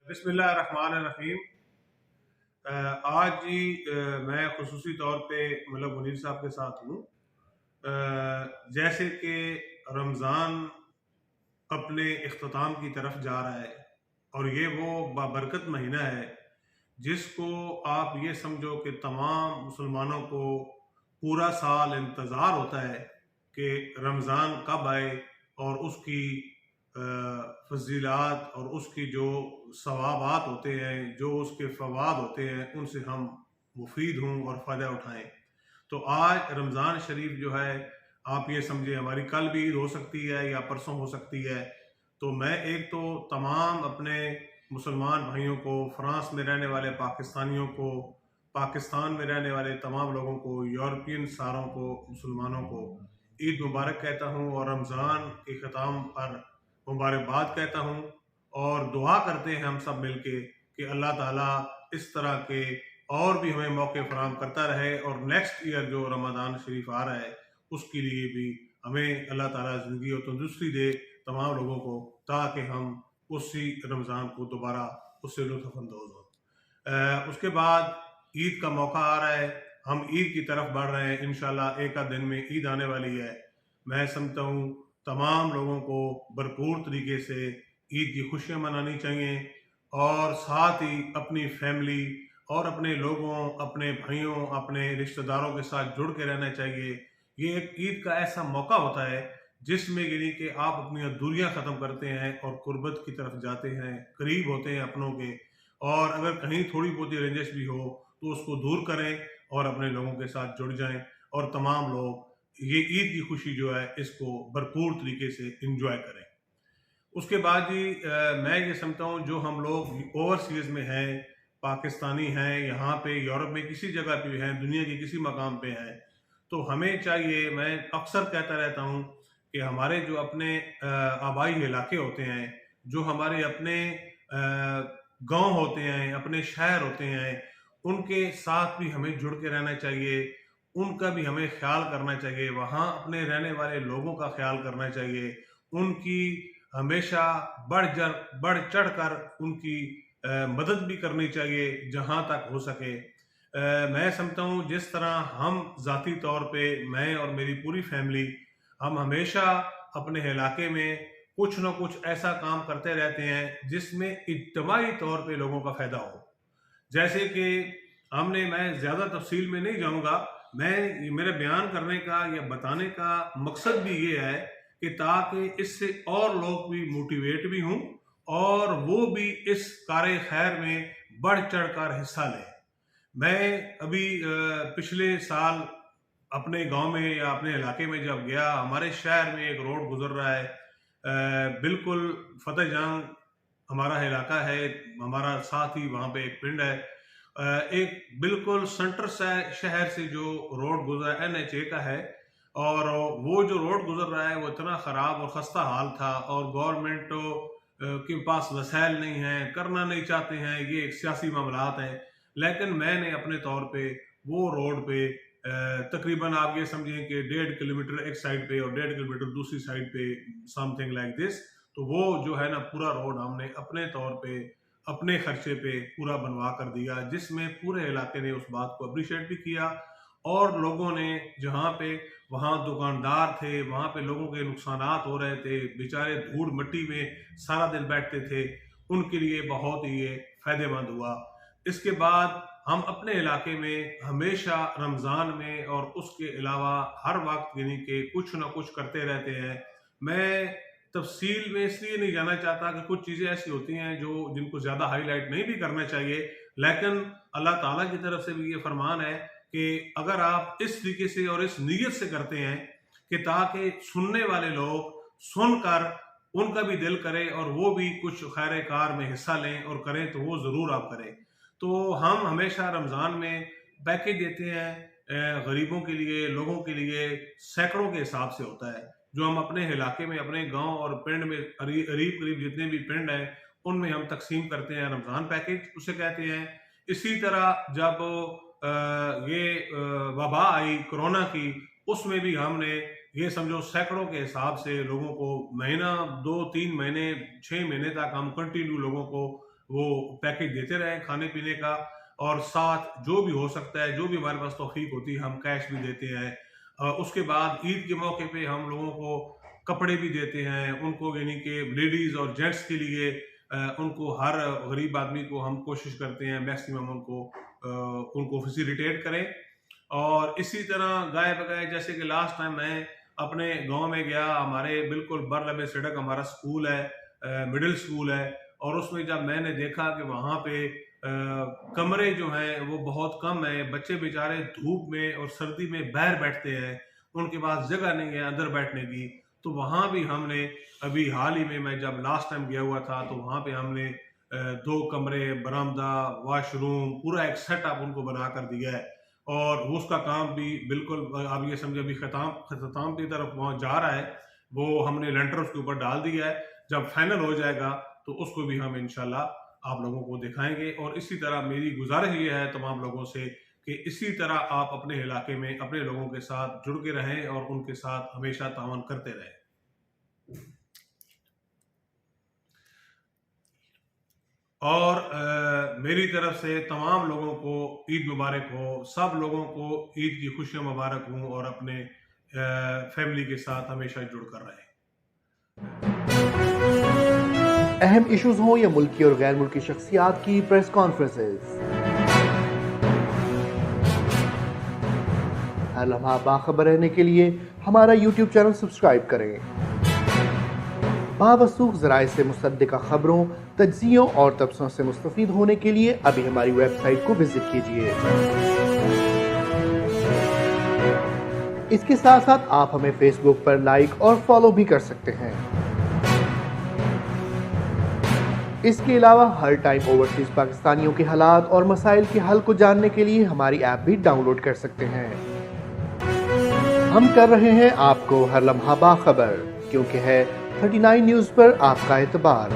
बिस्मिल्लाहिर्रहमानिर्रहीम। आज जी मैं खुसूसी तौर पे मतलब मुनीर साहब के साथ हूँ। जैसे कि रमज़ान अपने इख्तिताम की तरफ जा रहा है और ये वो बाबरकत महीना है जिसको आप ये समझो कि तमाम मुसलमानों को पूरा साल इंतज़ार होता है कि रमज़ान कब आए और उसकी फजीलात और उसकी जो सवाबात होते हैं, जो उसके फ़वाद होते हैं, उनसे हम मुफीद हों और फ़ायदा उठाएं। तो आज रमज़ान शरीफ जो है, आप ये समझे हमारी कल भी ईद हो सकती है या परसों हो सकती है। तो मैं एक तो तमाम अपने मुसलमान भाइयों को, फ्रांस में रहने वाले पाकिस्तानियों को, पाकिस्तान में रहने वाले तमाम लोगों को, यूरोपियन सारों को, मुसलमानों को ईद मुबारक कहता हूँ और रमज़ान के ख़त्म पर मुबारकबाद कहता हूँ। और दुआ करते हैं हम सब मिल के कि अल्लाह ताला इस तरह के और भी हमें मौके फराहम करता रहे और नेक्स्ट ईयर जो रमज़ान शरीफ आ रहा है उसके लिए भी हमें अल्लाह ताला ज़िंदगी और तंदुरुस्ती दे तमाम लोगों को, ताकि हम उसी रमज़ान को दोबारा उससे लुत्फ़अंदोज़ हों। उसके बाद ईद का मौका आ रहा है, हम ईद की तरफ बढ़ रहे हैं। इंशाल्लाह एक आध दिन में ईद आने वाली है। मैं समझता हूँ तमाम लोगों को भरपूर तरीके से ईद की खुशियाँ मनानी चाहिए और साथ ही अपनी फैमिली और अपने लोगों, अपने भाइयों, अपने रिश्तेदारों के साथ जुड़ के रहना चाहिए। ये एक ईद का ऐसा मौका होता है जिसमें यानी कि आप अपनी दूरियां ख़त्म करते हैं और कुर्बत की तरफ जाते हैं, करीब होते हैं अपनों के। और अगर कहीं थोड़ी बहुत रंजिश भी हो तो उसको दूर करें और अपने लोगों के साथ जुड़ जाएं और तमाम लोग ये ईद की खुशी जो है इसको भरपूर तरीके से इंजॉय करें। उसके बाद ही मैं ये समझता हूँ जो हम लोग ओवरसीज़ में हैं, पाकिस्तानी हैं, यहाँ पे यूरोप में किसी जगह पे हैं, दुनिया के किसी मकाम पे हैं, तो हमें चाहिए, मैं अक्सर कहता रहता हूँ कि हमारे जो अपने आबाई इलाके होते हैं, जो हमारे अपने गांव होते हैं, अपने शहर होते हैं, उनके साथ भी हमें जुड़ के रहना चाहिए। उनका भी हमें ख्याल करना चाहिए, वहाँ अपने रहने वाले लोगों का ख्याल करना चाहिए। उनकी हमेशा बढ़ चढ़ कर उनकी मदद भी करनी चाहिए जहाँ तक हो सके। मैं समझता हूँ जिस तरह हम ज़ाती तौर पे, मैं और मेरी पूरी फैमिली, हम हमेशा अपने इलाके में कुछ ना कुछ ऐसा काम करते रहते हैं जिसमें इज्तमाही तौर पे लोगों का फ़ायदा हो। जैसे कि मैं ज़्यादा तफसील में नहीं जाऊँगा, मैं मेरे बयान करने का या बताने का मकसद भी ये है कि ताकि इससे और लोग भी मोटिवेट भी हों और वो भी इस कार्य खैर में बढ़ चढ़ कर हिस्सा लें। मैं अभी पिछले साल अपने गांव में या अपने इलाके में जब गया, हमारे शहर में एक रोड गुजर रहा है, बिल्कुल फतेह जंग हमारा इलाका है, हमारा साथ ही वहाँ पे एक पिंड है। एक बिल्कुल सेंटर से शहर से जो रोड गुजरा NH-A का है और वो जो रोड गुजर रहा है वो इतना ख़राब और ख़स्ता हाल था और गवर्नमेंट के पास वसाइल नहीं है, करना नहीं चाहते हैं, ये एक सियासी मामलात हैं। लेकिन मैंने अपने तौर पे वो रोड पे तकरीबन आप ये समझें कि 1.5 किलोमीटर एक साइड पे और 1.5 किलोमीटर दूसरी साइड पे, समथिंग लाइक दिस, तो वो जो है ना पूरा रोड हमने अपने तौर पे, अपने खर्चे पे पूरा बनवा कर दिया, जिसमें पूरे इलाके ने उस बात को अप्रिशिएट भी किया और लोगों ने जहाँ पे, वहाँ दुकानदार थे, वहाँ पे लोगों के नुकसानात हो रहे थे, बेचारे धूल मिट्टी में सारा दिन बैठते थे, उनके लिए बहुत ही ये फायदेमंद हुआ। इसके बाद हम अपने इलाके में हमेशा रमज़ान में और उसके अलावा हर वक्त यानी कि कुछ ना कुछ करते रहते हैं। मैं तफसील में इसलिए नहीं जाना चाहता कि कुछ चीज़ें ऐसी होती हैं जो जिनको ज़्यादा हाईलाइट नहीं भी करना चाहिए, लेकिन अल्लाह ताला की तरफ से भी ये फरमान है कि अगर आप इस तरीके से और इस नीयत से करते हैं कि ताकि सुनने वाले लोग सुनकर उनका भी दिल करे और वो भी कुछ खैर कार में हिस्सा लें और करें, तो वो ज़रूर आप करें। तो हम हमेशा रमज़ान में पैकेज देते हैं गरीबों के लिए, लोगों के लिए, सैकड़ों के हिसाब से होता है, जो हम अपने इलाके में, अपने गांव और पिंड में करीब करीब जितने भी पिंड हैं उनमें हम तकसीम करते हैं। रमज़ान पैकेज उसे कहते हैं। इसी तरह जब ये वबा आई कोरोना की, उसमें भी हमने ये समझो सैकड़ों के हिसाब से लोगों को, महीना, 2-3 महीने, 6 महीने तक हम कंटिन्यू लोगों को वो पैकेज देते रहें खाने पीने का, और साथ जो भी हो सकता है, जो भी हमारे पास तौफीक होती है, हम कैश भी देते हैं। उसके बाद ईद के मौके पे हम लोगों को कपड़े भी देते हैं उनको, यानी कि लेडीज़ और जेंट्स के लिए उनको, हर गरीब आदमी को हम कोशिश करते हैं मैक्सिमम उनको फैसिलिटेट करें। और इसी तरह गाय बगाए, जैसे कि लास्ट टाइम मैं अपने गांव में गया, हमारे बिल्कुल बरलबे सड़क हमारा स्कूल है, मिडिल स्कूल है, और उसमें जब मैंने देखा कि वहाँ पे कमरे जो हैं वो बहुत कम है, बच्चे बेचारे धूप में और सर्दी में बाहर बैठते हैं, उनके पास जगह नहीं है अंदर बैठने की। तो वहाँ भी हमने अभी हाल ही में, मैं जब लास्ट टाइम गया हुआ था, तो वहाँ पे हमने 2 कमरे, बरामदा, वॉशरूम, पूरा एक सेटअप उनको बना कर दिया है। और वो उसका काम भी बिल्कुल आप ये समझे अभी ख़त्म की तरफ वहाँ जा रहा है। वो हमने लेंटर उसके ऊपर डाल दिया है, जब फाइनल हो जाएगा तो उसको भी हम इंशाल्लाह आप लोगों को दिखाएंगे। और इसी तरह मेरी गुजारिश ये है तमाम लोगों से कि इसी तरह आप अपने इलाके में अपने लोगों के साथ जुड़ के रहें और उनके साथ हमेशा तावन करते रहें। और मेरी तरफ से तमाम लोगों को ईद मुबारक हो, सब लोगों को ईद की खुशियाँ मुबारक हों, और अपने फैमिली के साथ हमेशा जुड़कर रहें। अहम इश्यूज हों या मुल्की और गैर मुल्की शख्सियात की प्रेस कॉन्फ्रेंसेस, हर लम्हा बाखबर रहने के लिए हमारा YouTube चैनल सब्सक्राइब करें। बावसूख ज़राए से मुसद्दिक़ा खबरों, तज्ज़ियों और तबसरों से मुस्तफ़ीद होने के लिए अभी हमारी वेबसाइट को विजिट कीजिए। इसके साथ साथ आप हमें फेसबुक पर लाइक और फॉलो भी कर सकते हैं। इसके अलावा हर टाइम ओवरसीज पाकिस्तानियों के हालात और मसाइल के हल को जानने के लिए हमारी ऐप भी डाउनलोड कर सकते हैं। हम कर रहे हैं आपको हर लम्हा बाखबर, क्योंकि है 39 न्यूज़ पर आपका एतबार।